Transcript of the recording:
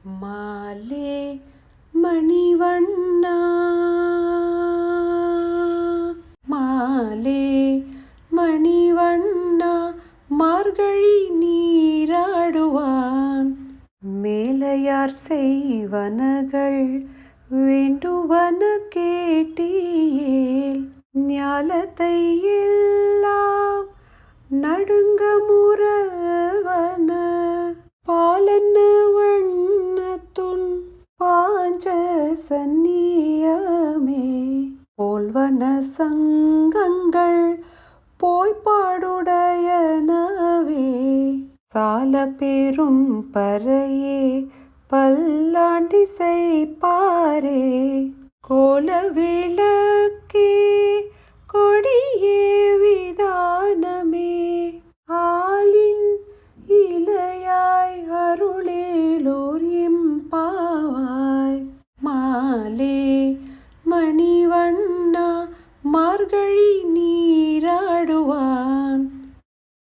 மாலே மணிவண்ணா மாலே மணிவண்ணா மார்கழி நீராடுவான் மேலையார் செய்வனகள் வேண்டுவன கேட்டீயேல் ஞாலத்தை எல்லாம் நடுங்க முரல்வன பாலென்ன வண்ணத்துன் பாஞ்ச சந்நியமே போல்வன சங்கங்கள் போய்ப்பாடுடையனவே சால பெரும் பறையே பல்லாண்டிசை பாரே கோல விளக்கே